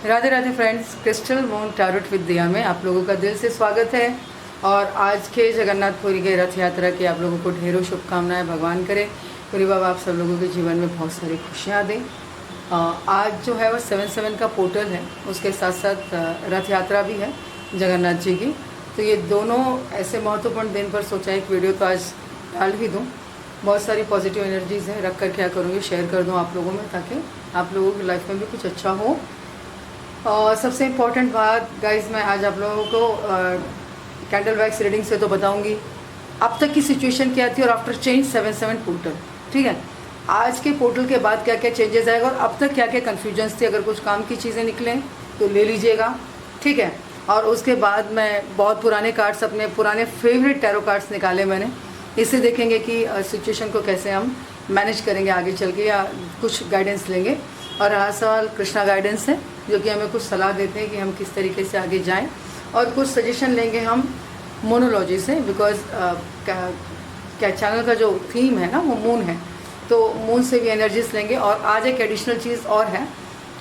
Radhe Radhe friends, crystal moon tarot with दिया में आप लोगों का दिल से स्वागत है। और आज के जगन्नाथपुरी के रथ यात्रा की आप लोगों को ढेरों शुभकामनाएं। भगवान करे पूरी बाबा आप सब लोगों के जीवन में बहुत सारी खुशियाँ दें। आज जो है वो 7/7 का पोर्टल है, उसके साथ साथ रथ यात्रा भी है जगन्नाथ जी की। तो ये दोनों ऐसे महत्वपूर्ण दिन पर सोचा एक वीडियो तो आज डाल ही दूँ। बहुत सारी पॉजिटिव एनर्जीज़ हैं, रख कर क्या करूँगी शेयर कर दूँ आप लोगों में, ताकि आप लोगों की लाइफ में भी कुछ अच्छा हो। और सबसे इम्पॉर्टेंट बात गाइज, मैं आज आप लोगों को कैंडल वैक्स रीडिंग से तो बताऊंगी अब तक की सिचुएशन क्या थी और आफ्टर चेंज 7/7 पोर्टल। ठीक है, आज के पोर्टल के बाद क्या क्या चेंजेस आएगा और अब तक क्या क्या कन्फ्यूजन्स थी। अगर कुछ काम की चीज़ें निकलें तो ले लीजिएगा, ठीक है। और उसके बाद मैं बहुत पुराने कार्ड्स, अपने पुराने फेवरेट टैरो कार्ड्स निकाले मैंने। इससे देखेंगे कि सिचुएशन को कैसे हम मैनेज करेंगे आगे चल के, या कुछ गाइडेंस लेंगे। और हर सवाल कृष्णा गाइडेंस है, जो कि हमें कुछ सलाह देते हैं कि हम किस तरीके से आगे जाएं। और कुछ सजेशन लेंगे हम मोनोलॉजी से, बिकॉज क्या चैनल का जो थीम है ना वो मून है, तो मून से भी एनर्जीज लेंगे। और आज एक एडिशनल चीज़ और है,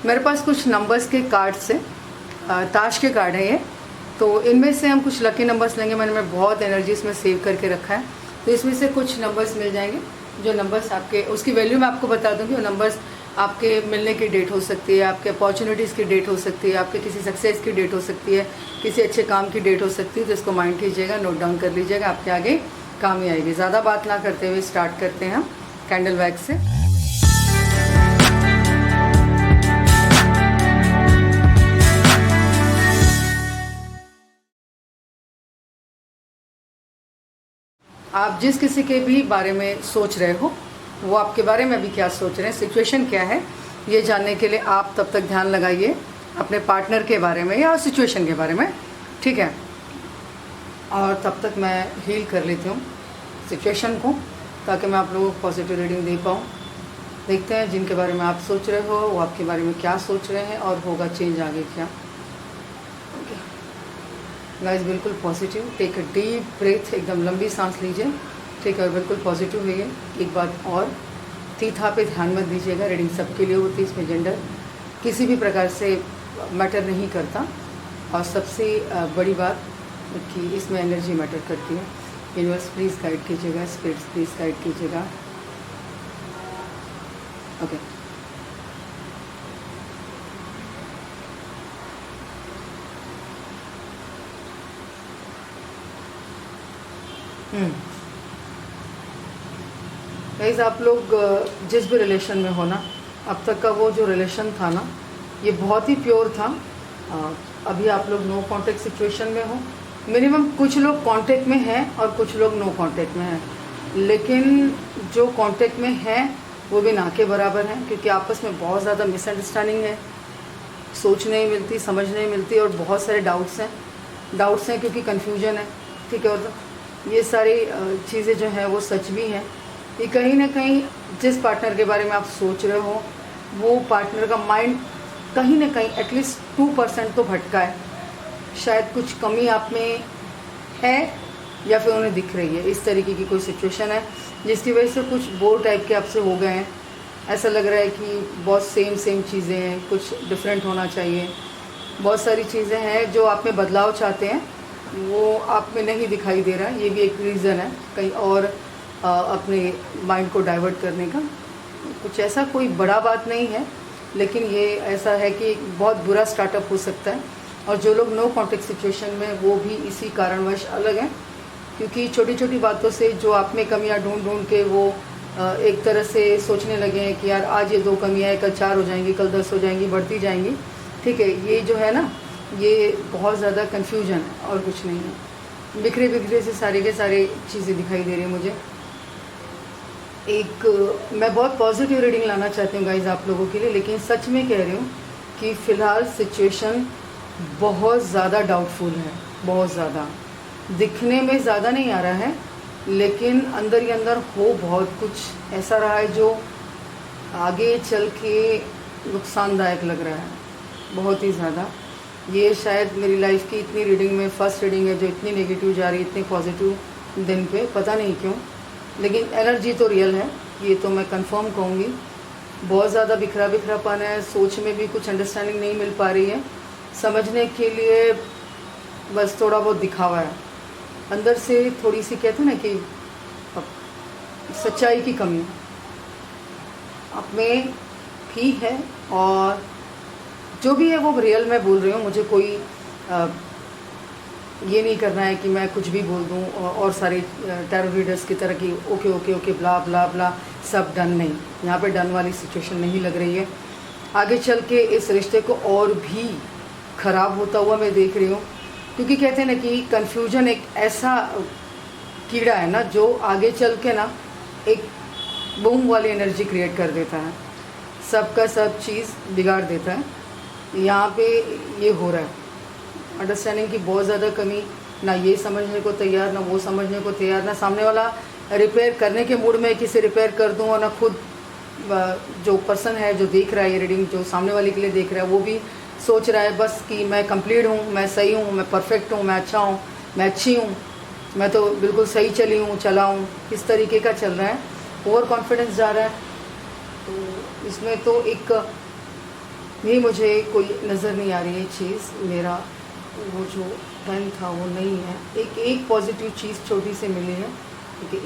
मेरे पास कुछ नंबर्स के कार्ड्स से ताश के कार्ड हैं ये, तो इनमें से हम कुछ लकी नंबर्स लेंगे। मैं बहुत एनर्जीज में सेव करके रखा है, तो इसमें से कुछ नंबर्स मिल जाएंगे। जो नंबर्स आपके, उसकी वैल्यू मैं आपको बता दूँगी। वो नंबर्स आपके मिलने की डेट हो सकती है, आपके अपॉर्चुनिटीज़ की डेट हो सकती है, आपके किसी सक्सेस की डेट हो सकती है, किसी अच्छे काम की डेट हो सकती है। तो इसको माइंड कीजिएगा, नोट डाउन कर लीजिएगा, आपके आगे काम ही आएगी। ज़्यादा बात ना करते हुए स्टार्ट करते हैं हम कैंडल वैक्स से। आप जिस किसी के भी बारे में सोच रहे हो, वो आपके बारे में अभी क्या सोच रहे हैं, सिचुएशन क्या है, ये जानने के लिए आप तब तक ध्यान लगाइए अपने पार्टनर के बारे में या सिचुएशन के बारे में, ठीक है। और तब तक मैं हील कर लेती हूँ सिचुएशन को, ताकि मैं आप लोगों को पॉजिटिव रीडिंग दे पाऊँ। देखते हैं जिनके बारे में आप सोच रहे हो वो आपके बारे में क्या सोच रहे हैं और होगा चेंज आगे क्या। ओके गाइस, बिल्कुल positive, take a deep breath, एकदम लंबी सांस लीजिए, ठीक है। और बिल्कुल पॉजिटिव हुई। एक बात और, थीथा पे ध्यान मत दीजिएगा, रीडिंग सबके लिए होती है, इसमें जेंडर किसी भी प्रकार से मैटर नहीं करता। और सबसे बड़ी बात कि इसमें एनर्जी मैटर करती है। यूनिवर्स प्लीज़ गाइड कीजिएगा, स्पिरिट्स प्लीज़ गाइड कीजिएगा। ओके, गाइस, आप लोग जिस भी रिलेशन में हो ना, अब तक का वो जो रिलेशन था ना, ये बहुत ही प्योर था। अभी आप लोग नो कांटेक्ट सिचुएशन में हो। मिनिमम कुछ लोग कांटेक्ट में हैं और कुछ लोग नो कांटेक्ट में हैं, लेकिन जो कांटेक्ट में हैं वो भी ना के बराबर हैं, क्योंकि आपस में बहुत ज़्यादा मिसअंडरस्टैंडिंग है, सोच नहीं मिलती, समझ नहीं मिलती, और बहुत सारे डाउट्स हैं क्योंकि कन्फ्यूजन है, ठीक है। और ये सारी चीज़ें जो हैं वो सच भी हैं। ये कहीं ना कहीं जिस पार्टनर के बारे में आप सोच रहे हो, वो पार्टनर का माइंड कहीं ना कहीं एटलीस्ट 2% तो भटका है। शायद कुछ कमी आप में है या फिर उन्हें दिख रही है। इस तरीके की कोई सिचुएशन है जिसकी वजह से कुछ बोर टाइप के आपसे हो गए हैं। ऐसा लग रहा है कि बहुत सेम चीज़ें हैं, कुछ डिफरेंट होना चाहिए। बहुत सारी चीज़ें हैं जो आप में बदलाव चाहते हैं, वो आप में नहीं दिखाई दे रहा है। ये भी एक रीज़न है कहीं और अपने माइंड को डाइवर्ट करने का। कुछ ऐसा कोई बड़ा बात नहीं है, लेकिन ये ऐसा है कि बहुत बुरा स्टार्टअप हो सकता है। और जो लोग नो कॉन्टेक्ट सिचुएशन में, वो भी इसी कारणवश अलग हैं, क्योंकि छोटी छोटी बातों से जो आप में कमियां ढूंढ के वो एक तरह से सोचने लगे हैं कि यार आज ये 2 कमियां हैं, कल 4 हो जाएंगी, कल 10 हो जाएंगी, बढ़ती जाएंगी, ठीक है। ये जो है ना, ये बहुत ज़्यादा कन्फ्यूजन है और कुछ नहीं है। बिखरे से सारे के सारे चीज़ें दिखाई दे रही हैं मुझे। मैं बहुत पॉजिटिव रीडिंग लाना चाहती हूँ गाइज आप लोगों के लिए, लेकिन सच में कह रही हूँ कि फ़िलहाल सिचुएशन बहुत ज़्यादा डाउटफुल है। बहुत ज़्यादा दिखने में ज़्यादा नहीं आ रहा है, लेकिन अंदर ही अंदर हो बहुत कुछ ऐसा रहा है जो आगे चल के नुकसानदायक लग रहा है, बहुत ही ज़्यादा। ये शायद मेरी लाइफ की इतनी रीडिंग में फर्स्ट रीडिंग है जो इतनी नेगेटिव जा रही है, इतनी पॉजिटिव दिन पे, पता नहीं क्यों। लेकिन एनर्जी तो रियल है, ये तो मैं कंफर्म कहूँगी। बहुत ज़्यादा बिखरा बिखरापन है, सोच में भी कुछ अंडरस्टैंडिंग नहीं मिल पा रही है, समझने के लिए बस थोड़ा बहुत दिखावा है, अंदर से थोड़ी सी कहते हैं ना कि सच्चाई की कमी आप में भी है। और जो भी है वो रियल में बोल रही हूँ, मुझे कोई ये नहीं करना है कि मैं कुछ भी बोल दूँ और सारे टैरो रीडर्स की तरह कि ओके ओके ओके ब्ला ब्ला ब्ला सब डन। नहीं, यहाँ पे डन वाली सिचुएशन नहीं लग रही है। आगे चल के इस रिश्ते को और भी ख़राब होता हुआ मैं देख रही हूँ, क्योंकि कहते हैं ना कि कन्फ्यूजन एक ऐसा कीड़ा है ना जो आगे चल के ना एक बूम वाली एनर्जी क्रिएट कर देता है, सबका सब चीज़ बिगाड़ देता है। यहाँ पे ये हो रहा है, अंडरस्टैंडिंग की बहुत ज़्यादा कमी, ना ये समझने को तैयार, ना वो समझने को तैयार, ना सामने वाला रिपेयर करने के मूड में किसी रिपेयर कर दूँ, और ना खुद जो पर्सन है जो देख रहा है ये रीडिंग, जो सामने वाले के लिए देख रहा है, वो भी सोच रहा है बस कि मैं कंप्लीट हूँ, मैं सही हूँ, मैं परफेक्ट हूँ, मैं अच्छा हूँ, मैं अच्छी हूँ, मैं तो बिल्कुल सही चली हूँ, चला हूँ, इस तरीके का चल रहा है। ओवर कॉन्फिडेंस जा रहा है। तो इसमें तो एक भी मुझे कोई नज़र नहीं आ रही है चीज़, मेरा वो जो प्लान था वो नहीं है। एक पॉजिटिव चीज़ छोटी सी मिली है, क्योंकि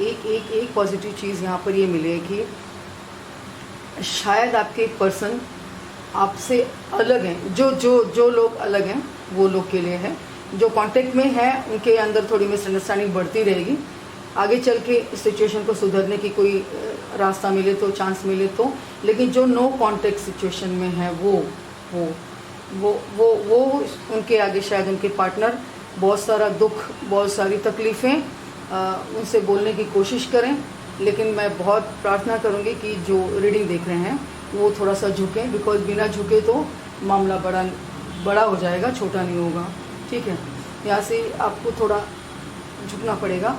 एक पॉजिटिव चीज़ यहाँ पर ये मिली है कि शायद आपके पर्सन आपसे अलग हैं, जो लोग अलग हैं वो लोग के लिए है, जो कांटेक्ट में है उनके अंदर थोड़ी मिसअंडरस्टैंडिंग बढ़ती रहेगी। आगे चल के सिचुएशन को सुधरने की कोई रास्ता मिले तो, चांस मिले तो, लेकिन जो नो कांटेक्ट सिचुएशन में है वो उनके आगे शायद उनके पार्टनर बहुत सारा दुख, बहुत सारी तकलीफ़ें उनसे बोलने की कोशिश करें। लेकिन मैं बहुत प्रार्थना करूंगी कि जो रीडिंग देख रहे हैं वो थोड़ा सा झुकें, बिकॉज बिना झुके तो मामला बड़ा हो जाएगा, छोटा नहीं होगा। ठीक है, यहाँ से आपको थोड़ा झुकना पड़ेगा,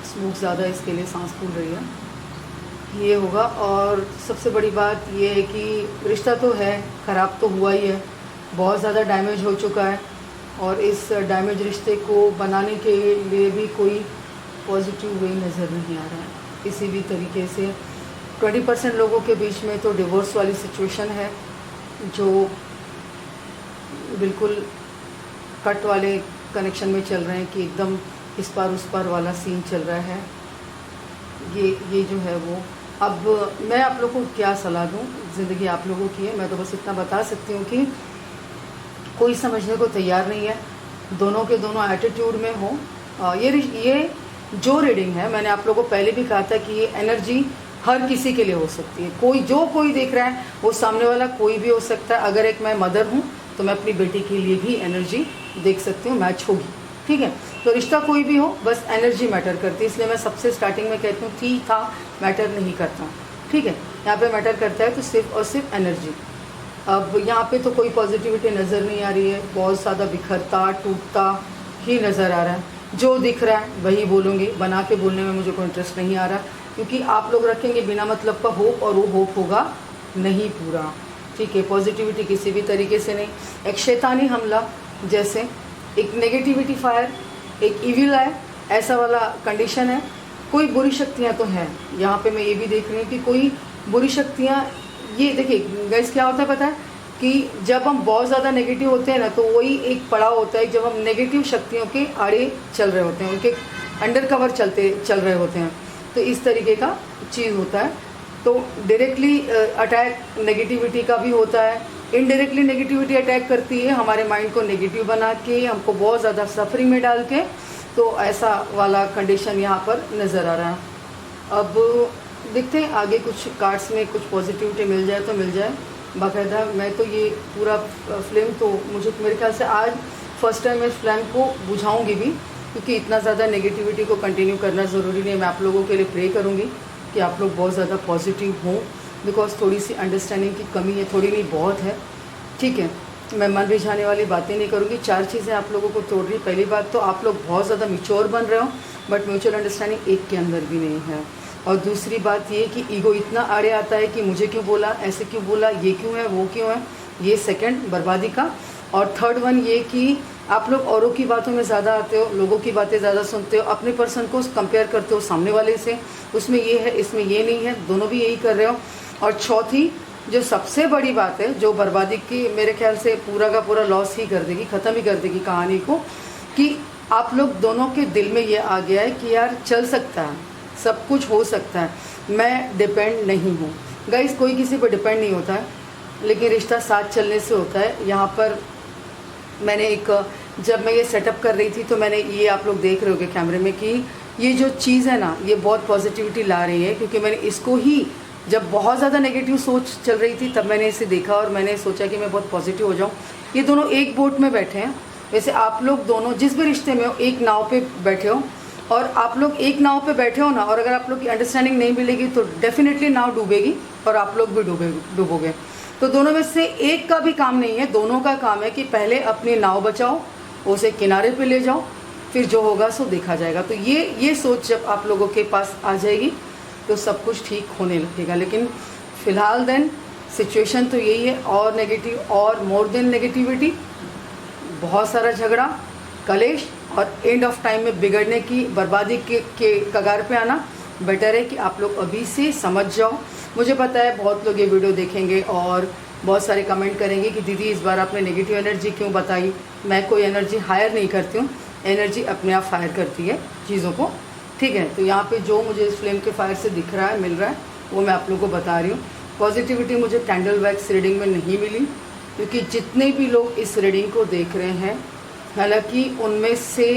स्मूथ ज़्यादा इसके लिए सांस फूल रही है, ये होगा। और सबसे बड़ी बात ये है कि रिश्ता तो है, ख़राब तो हुआ ही है, बहुत ज़्यादा डैमेज हो चुका है, और इस डैमेज रिश्ते को बनाने के लिए भी कोई पॉजिटिव वे नज़र नहीं आ रहा है किसी भी तरीके से। 20% लोगों के बीच में तो डिवोर्स वाली सिचुएशन है, जो बिल्कुल कट वाले कनेक्शन में चल रहे हैं कि एकदम इस पार उस पार वाला सीन चल रहा है। ये जो है वो, अब मैं आप लोगों को क्या सलाह दूं, ज़िंदगी आप लोगों की है, मैं तो बस इतना बता सकती हूँ कि कोई समझने को तैयार नहीं है, दोनों के दोनों एटीट्यूड में हो। ये जो रीडिंग है, मैंने आप लोगों को पहले भी कहा था कि ये एनर्जी हर किसी के लिए हो सकती है, कोई देख रहा है, वो सामने वाला कोई भी हो सकता है। अगर एक मैं मदर हूँ तो मैं अपनी बेटी के लिए भी एनर्जी देख सकती हूँ, मैच होगी। ठीक है, तो रिश्ता कोई भी हो, बस एनर्जी मैटर करती है, इसलिए मैं सबसे स्टार्टिंग में कहती हूँ थी था मैटर नहीं करता। ठीक है, यहाँ पे मैटर करता है तो सिर्फ और सिर्फ एनर्जी। अब यहाँ पे तो कोई पॉजिटिविटी नज़र नहीं आ रही है, बहुत ज़्यादा बिखरता टूटता ही नज़र आ रहा है। जो दिख रहा है वही बोलूँगी, बना के बोलने में मुझे कोई इंटरेस्ट नहीं आ रहा, क्योंकि आप लोग रखेंगे बिना मतलब का होप, और वो होप होगा नहीं पूरा। ठीक है, पॉजिटिविटी किसी भी तरीके से नहीं, एक शैतानी हमला जैसे, एक नेगेटिविटी फायर, एक इविल आई, ऐसा वाला कंडीशन है। कोई बुरी शक्तियाँ तो हैं यहाँ पे, मैं ये भी देख रही हूँ कि कोई बुरी शक्तियाँ, ये देखिए गाइस क्या होता है पता है कि जब हम बहुत ज़्यादा नेगेटिव होते हैं ना, तो वही एक पड़ाव होता है जब हम नेगेटिव शक्तियों के आड़े चल रहे होते हैं, उनके अंडर कवर चल रहे होते हैं, तो इस तरीके का चीज़ होता है। तो डायरेक्टली अटैक नेगेटिविटी का भी होता है, इनडायरेक्टली नेगेटिविटी अटैक करती है हमारे माइंड को नेगेटिव बना के, हमको बहुत ज़्यादा सफरिंग में डाल के, तो ऐसा वाला कंडीशन यहाँ पर नज़र आ रहा है। अब देखते हैं आगे कुछ कार्ड्स में कुछ पॉजिटिविटी मिल जाए तो मिल जाए बाकायदा। मैं तो ये पूरा फ्लेम तो मेरे ख्याल से आज फर्स्ट टाइम मैं फ्लेम को बुझाऊंगी भी, क्योंकि इतना ज़्यादा नेगेटिविटी को कंटिन्यू करना ज़रूरी नहीं है। मैं आप लोगों के लिए प्रे करूँगी कि आप लोग बहुत ज़्यादा पॉजिटिव हों, बिकॉज थोड़ी सी अंडरस्टैंडिंग की कमी है, थोड़ी नहीं बहुत है। ठीक है, मैं मन रिझाने वाली बातें नहीं करूँगी। 4 चीज़ें आप लोगों को तोड़ रही। पहली बात तो आप लोग बहुत ज़्यादा मैच्योर बन रहे हो, बट म्यूचुअल अंडरस्टैंडिंग एक के अंदर भी नहीं है। और दूसरी बात ये कि ईगो इतना आड़े आता है कि मुझे क्यों बोला, ऐसे क्यों बोला, ये क्यों है, वो क्यों है, ये सेकंड बर्बादी का। और थर्ड वन ये कि आप लोग औरों की बातों में ज़्यादा आते हो, लोगों की बातें ज़्यादा सुनते हो, अपने पर्सन को कंपेयर करते हो सामने वाले से, उसमें ये है इसमें ये नहीं है, दोनों भी यही कर रहे हो। और चौथी जो सबसे बड़ी बात है, जो बर्बादी की मेरे ख्याल से पूरा का पूरा लॉस ही कर देगी, ख़त्म ही कर देगी कहानी को, कि आप लोग दोनों के दिल में ये आ गया है कि यार चल सकता है, सब कुछ हो सकता है, मैं डिपेंड नहीं हूँ। गाइस, कोई किसी पर डिपेंड नहीं होता है, लेकिन रिश्ता साथ चलने से होता है। यहाँ पर मैंने जब मैं ये सेटअप कर रही थी तो मैंने ये, आप लोग देख रहे होगे कैमरे में, कि ये जो चीज़ है ना, ये बहुत पॉजिटिविटी ला रही है, क्योंकि मैंने इसको ही, जब बहुत ज़्यादा नेगेटिव सोच चल रही थी तब मैंने इसे देखा और मैंने सोचा कि मैं बहुत पॉजिटिव हो जाऊँ। ये दोनों एक बोट में बैठे हैं। वैसे आप लोग दोनों जिस भी रिश्ते में हो, एक नाव पे बैठे हो, और आप लोग एक नाव पे बैठे हो ना, और अगर आप लोग की अंडरस्टैंडिंग नहीं मिलेगी तो डेफिनेटली नाव डूबेगी और आप लोग भी डूबोगे। तो दोनों में से एक का भी काम नहीं है, दोनों का काम है कि पहले अपनी नाव बचाओ, उसे किनारे पे ले जाओ, फिर जो होगा सो देखा जाएगा। तो ये सोच जब आप लोगों के पास आ जाएगी तो सब कुछ ठीक होने लगेगा। लेकिन फ़िलहाल देन सिचुएशन तो यही है, और नेगेटिव, और मोर देन नेगेटिविटी, बहुत सारा झगड़ा, कलेश, और एंड ऑफ टाइम में बिगड़ने की, बर्बादी के कगार पे आना। बेटर है कि आप लोग अभी से समझ जाओ। मुझे पता है बहुत लोग ये वीडियो देखेंगे और बहुत सारे कमेंट करेंगे कि दीदी इस बार आपने नेगेटिव एनर्जी क्यों बताई। मैं कोई एनर्जी हायर नहीं करती हूँ, एनर्जी अपने आप फायर करती है चीज़ों को, ठीक है। तो यहाँ पे जो मुझे इस फ्लेम के फायर से दिख रहा है, मिल रहा है, वो मैं आप लोगों को बता रही हूँ। पॉजिटिविटी मुझे कैंडल वैक्स रीडिंग में नहीं मिली, क्योंकि जितने भी लोग इस रीडिंग को देख रहे हैं, हालांकि उनमें से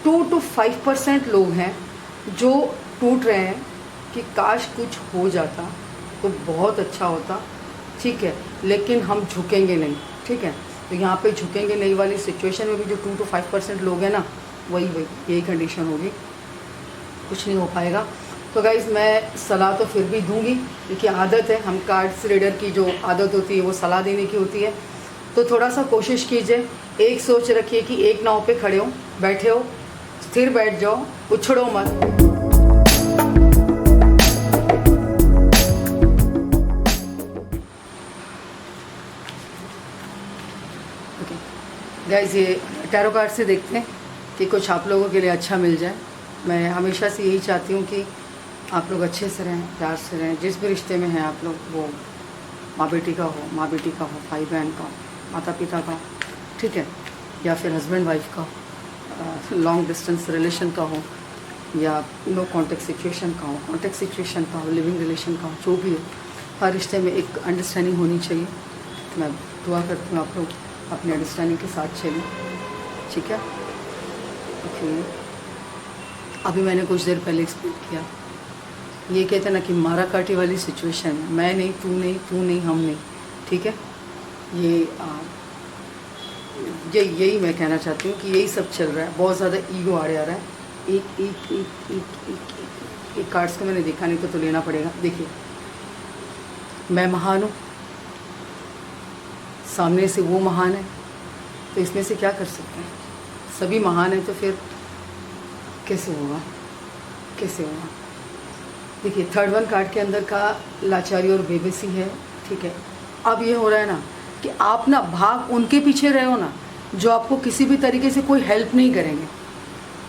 2 to 5% लोग हैं जो टूट रहे हैं कि काश कुछ हो जाता तो बहुत अच्छा होता, ठीक है, लेकिन हम झुकेंगे नहीं, ठीक है। तो यहाँ पे झुकेंगे नहीं वाली सिचुएशन में भी जो 2 to 5% लोग हैं ना, वही यही कंडीशन होगी, कुछ नहीं हो पाएगा। तो गाइज़, मैं सलाह तो फिर भी दूंगी, क्योंकि आदत है, हम कार्ड्स रीडर की जो आदत होती है वो सलाह देने की होती है। तो थोड़ा सा कोशिश कीजिए, एक सोच रखिए कि एक नाव पे खड़े हो, बैठे हो, स्थिर बैठ जाओ, उछड़ो मत। गाइज़, ये टैरो कार्ड से देखते हैं कि कुछ आप लोगों के लिए अच्छा मिल जाए। मैं हमेशा से यही चाहती हूँ कि आप लोग अच्छे से रहें, प्यार से रहें। जिस भी रिश्ते में हैं आप लोग, वो माँ बेटी का हो, भाई बहन का हो, माता पिता का, ठीक है, या फिर हस्बैंड वाइफ का, लॉन्ग डिस्टेंस रिलेशन का हो, या नो कॉन्टेक्ट सिचुएशन का हो, कॉन्टेक्ट सिचुएशन का हो, लिविंग रिलेशन का हो, जो भी हो, हर रिश्ते में एक अंडरस्टैंडिंग होनी चाहिए। मैं दुआ करती हूँ आप लोग अपनी अंडरस्टैंडिंग के साथ चलें, ठीक है। ओके, अभी मैंने कुछ देर पहले एक्सप्लेन किया, ये कहते हैं ना कि मारा काटी वाली सिचुएशन है, मैं नहीं, तू नहीं, हम नहीं, ठीक है। यही मैं कहना चाहती हूँ कि यही सब चल रहा है, बहुत ज़्यादा ईगो आ रहा है। एक कार्ड्स को मैंने देखा नहीं तो लेना पड़ेगा। देखिए, मैं महान हूँ, सामने से वो महान है, तो इसमें से क्या कर सकते हैं, सभी महान है, तो फिर कैसे होगा। देखिए, थर्ड वन कार्ड के अंदर का लाचारी और बेबसी है, ठीक है। अब ये हो रहा है ना कि आप ना भाग उनके पीछे रहे हो ना, जो आपको किसी भी तरीके से कोई हेल्प नहीं करेंगे,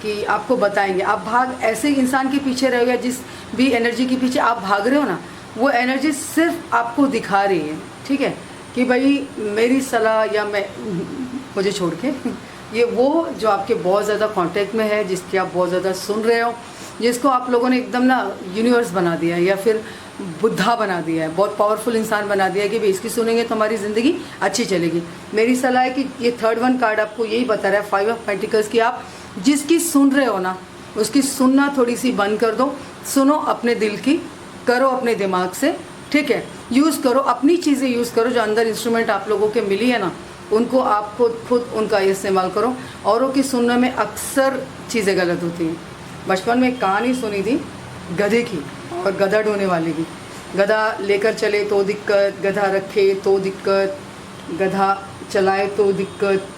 कि आपको बताएंगे। आप भाग ऐसे इंसान के पीछे रहोगे, जिस भी एनर्जी के पीछे आप भाग रहे हो ना, वो एनर्जी सिर्फ आपको दिखा रही है, ठीक है, कि भाई मेरी सलाह, या मुझे छोड़ के ये वो जो आपके बहुत ज़्यादा कांटेक्ट में है, जिसकी आप बहुत ज़्यादा सुन रहे हो, जिसको आप लोगों ने एकदम ना यूनिवर्स बना दिया है, या फिर बुद्धा बना दिया है, बहुत पावरफुल इंसान बना दिया है कि भाई इसकी सुनेंगे तो हमारी ज़िंदगी अच्छी चलेगी। मेरी सलाह है कि ये थर्ड वन कार्ड आपको यही बता रहा है, 5 ऑफ पेंटिकल्स, की आप जिसकी सुन रहे हो ना, उसकी सुनना थोड़ी सी बंद कर दो। सुनो अपने दिल की, करो अपने दिमाग से, ठीक है। यूज़ करो अपनी चीज़ें, यूज़ करो जो अंदर इंस्ट्रूमेंट आप लोगों के मिली है ना, उनको आप खुद उनका इस्तेमाल करो। औरों की सुनने में अक्सर चीज़ें गलत होती हैं। बचपन में एक कहानी सुनी थी गधे की और गधा ढोने वाले की। गधा लेकर चले तो दिक्कत, गधा रखे तो दिक्कत, गधा चलाए तो दिक्कत,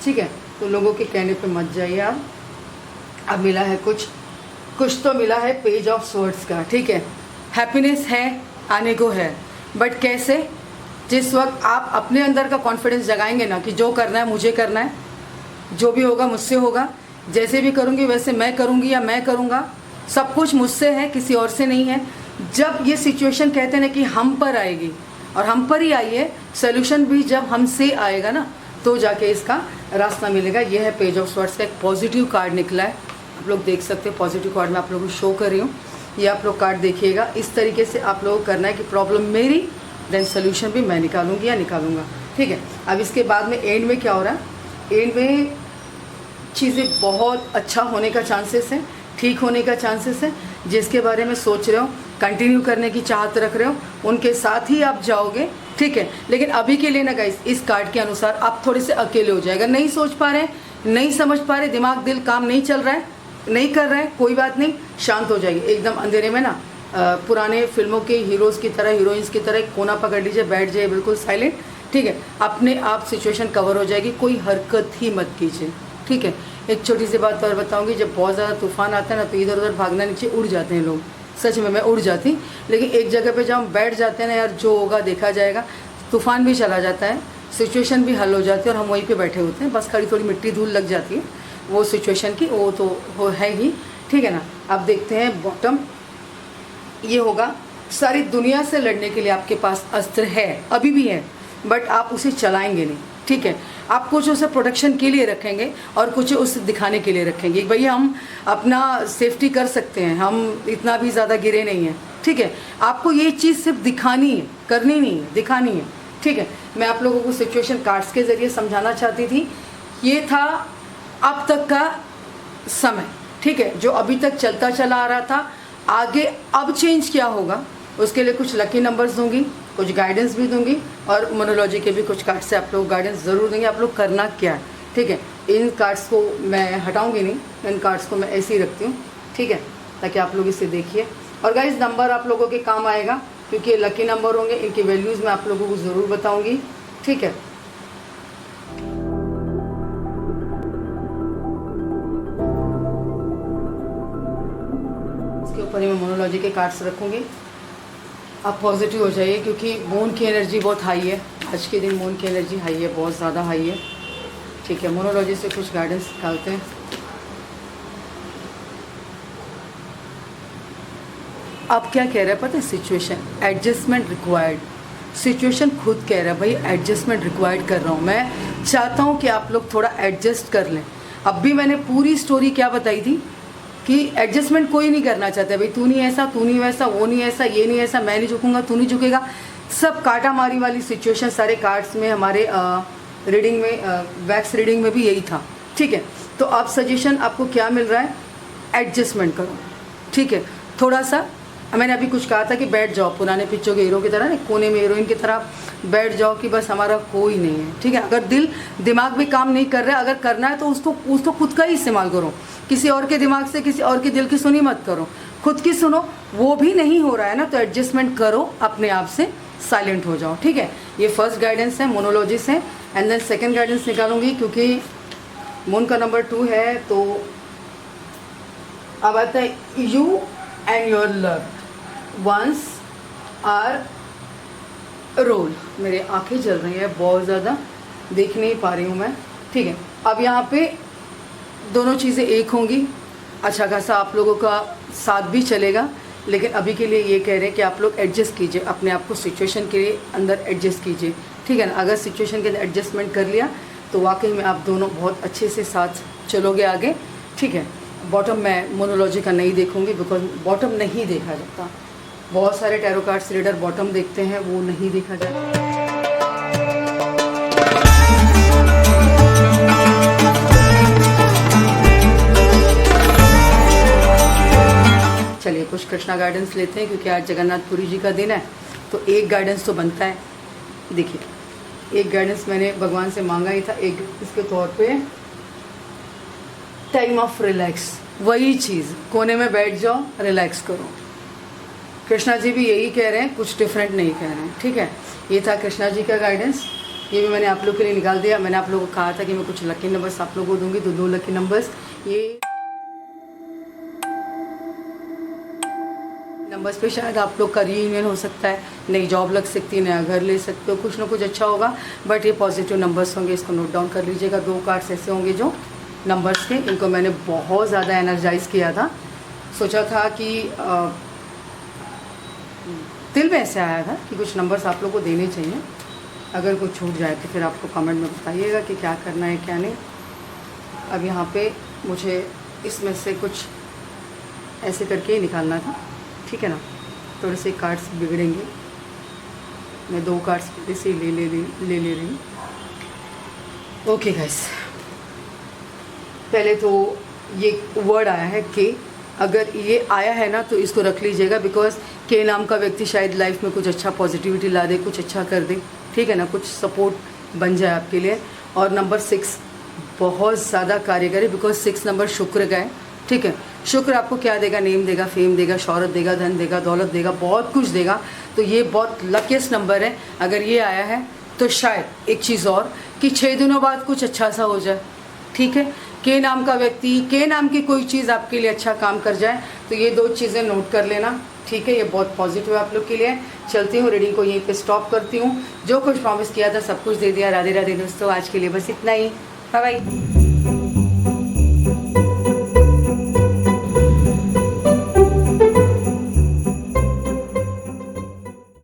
ठीक है। तो लोगों के कहने पे मत जाइए आप। अब मिला है कुछ तो मिला है पेज ऑफ स्वॉर्ड्स का, ठीक है। हैप्पीनेस है, आने को है, बट कैसे? जिस वक्त आप अपने अंदर का कॉन्फिडेंस जगाएंगे ना कि जो करना है मुझे करना है, जो भी होगा मुझसे होगा, जैसे भी करूँगी वैसे मैं करूँगी या मैं करूँगा, सब कुछ मुझसे है, किसी और से नहीं है। जब ये सिचुएशन कहते हैं ना कि हम पर आएगी, और हम पर ही आई है, सोल्यूशन भी जब हमसे आएगा ना तो जाके इसका रास्ता मिलेगा। ये है पेज ऑफ स्वॉर्ड्स का एक पॉजिटिव कार्ड निकला है, आप लोग देख सकते हैं। पॉजिटिव कार्ड मैं आप लोगों को शो कर रही हूँ, ये आप लोग कार्ड देखिएगा। इस तरीके से आप लोगों को करना है कि प्रॉब्लम मेरी, देन सोल्यूशन भी मैं निकालूंगी या निकालूंगा, ठीक है। अब इसके बाद में एंड में क्या हो रहा है, एंड में चीज़ें बहुत अच्छा होने का चांसेस है, ठीक होने का चांसेस है। जिसके बारे में सोच रहे हो, कंटिन्यू करने की चाहत रख रहे हो, उनके साथ ही आप जाओगे, ठीक है। लेकिन अभी के लिए ना गाइस, इस कार्ड के अनुसार आप थोड़े से अकेले हो जाएगा। नहीं सोच पा रहे, नहीं समझ पा रहे, दिमाग दिल काम नहीं चल रहा है, नहीं कर रहे हैं, कोई बात नहीं, शांत हो जाइए। एकदम अंधेरे में ना पुराने फिल्मों के हीरोज़ की तरह, हीरोइंस की तरह कोना पकड़ लीजिए, बैठ जाइए बिल्कुल साइलेंट, ठीक है। अपने आप सिचुएशन कवर हो जाएगी, कोई हरकत ही मत कीजिए, ठीक है। एक छोटी सी बात और बताऊंगी, जब बहुत ज़्यादा तूफान आता है ना तो इधर उधर भागना, नीचे उड़ जाते हैं लोग, सच में मैं उड़ जाती। लेकिन एक जगह पे जब हम बैठ जाते हैं ना, यार जो होगा देखा जाएगा, तूफान भी चला जाता है, सिचुएशन भी हल हो जाती है, और हम वहीं पे बैठे होते हैं, बस खड़ी थोड़ी मिट्टी धूल लग जाती है वो सिचुएशन की, वो तो वो है ही, ठीक है ना। अब देखते हैं बॉटम, ये होगा सारी दुनिया से लड़ने के लिए आपके पास अस्त्र है, अभी भी है, बट आप उसे चलाएंगे नहीं, ठीक है। आप कुछ उसे प्रोटेक्शन के लिए रखेंगे और कुछ उसे दिखाने के लिए रखेंगे, भैया हम अपना सेफ्टी कर सकते हैं, हम इतना भी ज़्यादा गिरे नहीं हैं, ठीक है। आपको ये चीज़ सिर्फ दिखानी है, करनी नहीं है, दिखानी है, ठीक है। मैं आप लोगों को सिचुएशन कार्ड्स के ज़रिए समझाना चाहती थी। ये था अब तक का समय, ठीक है, जो अभी तक चलता चला आ रहा था। आगे अब चेंज क्या होगा, उसके लिए कुछ लकी नंबर्स दूंगी, कुछ गाइडेंस भी दूंगी, और मोनोलॉजी के भी कुछ कार्ड से आप लोग गाइडेंस ज़रूर देंगे, आप लोग करना क्या है, ठीक है। इन कार्ड्स को मैं हटाऊंगी नहीं, इन कार्ड्स को मैं ऐसे ही रखती हूँ, ठीक है, ताकि आप लोग इसे देखिए। और गाइस नंबर आप लोगों के काम आएगा, क्योंकि ये लकी नंबर होंगे, इनकी वैल्यूज़ मैं आप लोगों को ज़रूर बताऊँगी, ठीक है। इसके ऊपर ही मैं मोनोलॉजी के कार्ड्स रखूँगी। आप पॉजिटिव हो जाइए, क्योंकि मून की एनर्जी बहुत हाई है, आज के दिन मून की एनर्जी हाई है, बहुत ज़्यादा हाई है, ठीक है। मोनोलॉजी से कुछ गाइडेंस निकालते हैं। अब क्या कह रहा है पता है, सिचुएशन एडजस्टमेंट रिक्वायर्ड, सिचुएशन खुद कह रहा है भाई एडजस्टमेंट रिक्वायर्ड कर रहा हूँ, मैं चाहता हूँ कि आप लोग थोड़ा एडजस्ट कर लें। अब भी मैंने पूरी स्टोरी क्या बताई थी कि एडजस्टमेंट कोई नहीं करना चाहता, भाई तू नहीं ऐसा, तू नहीं वैसा, वो नहीं ऐसा, ये नहीं ऐसा, मैं नहीं झुकूंगा, तू नहीं झुकेगा, सब काटा मारी वाली सिचुएशन सारे कार्ड्स में, हमारे रीडिंग में, वैक्स रीडिंग में भी यही था, ठीक है। तो अब सजेशन आपको क्या मिल रहा है, एडजस्टमेंट करो, ठीक है। थोड़ा सा मैंने अभी कुछ कहा था कि बैठ जाओ, पुराने पिक्चरों के हीरो की तरह, कोने में हीरोइन की तरह बैठ जाओ कि बस हमारा कोई नहीं है, ठीक है। अगर दिमाग भी काम नहीं कर रहा है, अगर करना है तो उसको खुद का ही इस्तेमाल करो, किसी और के दिमाग से, किसी और के दिल की सुनी मत करो, खुद की सुनो। वो भी नहीं हो रहा है ना, तो एडजस्टमेंट करो, अपने आप से साइलेंट हो जाओ, ठीक है। ये फर्स्ट गाइडेंस है, मोनोलॉजी से। एंड देन सेकेंड गाइडेंस निकालूंगी, क्योंकि मून का नंबर 2 है, तो अब आता है you and your love once are role. मेरे आंखें जल रही है बहुत ज़्यादा, देख नहीं पा रही हूँ मैं, ठीक है। अब यहाँ पे दोनों चीज़ें एक होंगी, अच्छा खासा आप लोगों का साथ भी चलेगा, लेकिन अभी के लिए ये कह रहे हैं कि आप लोग एडजस्ट कीजिए, अपने आप को सिचुएशन के अंदर एडजस्ट कीजिए, ठीक है ना। अगर सिचुएशन के अंदर एडजस्टमेंट कर लिया तो वाकई में आप दोनों बहुत अच्छे से साथ चलोगे आगे, ठीक है। बॉटम मैं मोनोलॉजी का नहीं देखूंगी, बिकॉज बॉटम नहीं देखा जाता, बहुत सारे टैरो कार्ड्स रीडर बॉटम देखते हैं, वो नहीं देखा जाता। चलिए कुछ कृष्णा गाइडेंस लेते हैं, क्योंकि आज जगन्नाथपुरी जी का दिन है, तो एक गाइडेंस तो बनता है। देखिए एक गाइडेंस मैंने भगवान से मांगा ही था, एक इसके तौर पे टाइम ऑफ रिलैक्स, वही चीज़, कोने में बैठ जाओ, रिलैक्स करो। कृष्णा जी भी यही कह रहे हैं, कुछ डिफरेंट नहीं कह रहे हैं, ठीक है। ये था कृष्णा जी का गाइडेंस, ये भी मैंने आप लोग के लिए निकाल दिया। मैंने आप लोगों को कहा था कि मैं कुछ लकी नंबर्स आप लोगों को दूंगी, तो 2 लकी नंबर्स, ये नंबर्स पे शायद आप लोग का रीयूनियन हो सकता है, नई जॉब लग सकती है, नया घर ले सकते हो, कुछ ना कुछ अच्छा होगा, बट ये पॉजिटिव नंबर्स होंगे, इसको नोट डाउन कर लीजिएगा। 2 कार्ड्स ऐसे होंगे जो नंबर्स के, इनको मैंने बहुत ज़्यादा एनर्जाइज किया था, सोचा था कि दिल में ऐसे आया था कि कुछ नंबर्स आप लोग को देने चाहिए। अगर कुछ छूट जाए तो फिर आपको कमेंट में बताइएगा कि क्या करना है क्या नहीं। अब यहाँ पे मुझे इसमें से कुछ ऐसे करके ही निकालना था, ठीक है ना। थोड़े से कार्ड्स बिगड़ेंगे, मैं 2 कार्ड्स ऐसे ही ले रही हूँ। ओके गाइस, पहले तो ये वर्ड आया है के। अगर ये आया है ना तो इसको रख लीजिएगा, बिकॉज के नाम का व्यक्ति शायद लाइफ में कुछ अच्छा पॉजिटिविटी ला दे, कुछ अच्छा कर दे, ठीक है ना, कुछ सपोर्ट बन जाए आपके लिए। और नंबर 6 बहुत ज़्यादा कार्य करे, बिकॉज 6 नंबर शुक्र का है, ठीक है। शुक्र आपको क्या देगा? नेम देगा, फेम देगा, शौहरत देगा, धन देगा, दौलत देगा, बहुत कुछ देगा। तो ये बहुत लकीस्ट नंबर है। अगर ये आया है तो शायद एक चीज़ और कि 6 दिनों बाद कुछ अच्छा सा हो जाए, ठीक है। के नाम का व्यक्ति, के नाम की कोई चीज़ आपके लिए अच्छा काम कर जाए, तो ये 2 चीज़ें नोट कर लेना, ठीक है। ये बहुत पॉजिटिव है आप लोग के लिए। चलती हूँ, रीडिंग को यहीं पे स्टॉप करती हूँ। जो कुछ प्रॉमिस किया था सब कुछ दे दिया। राधे राधे दोस्तों, आज के लिए बस इतना ही। Bye bye.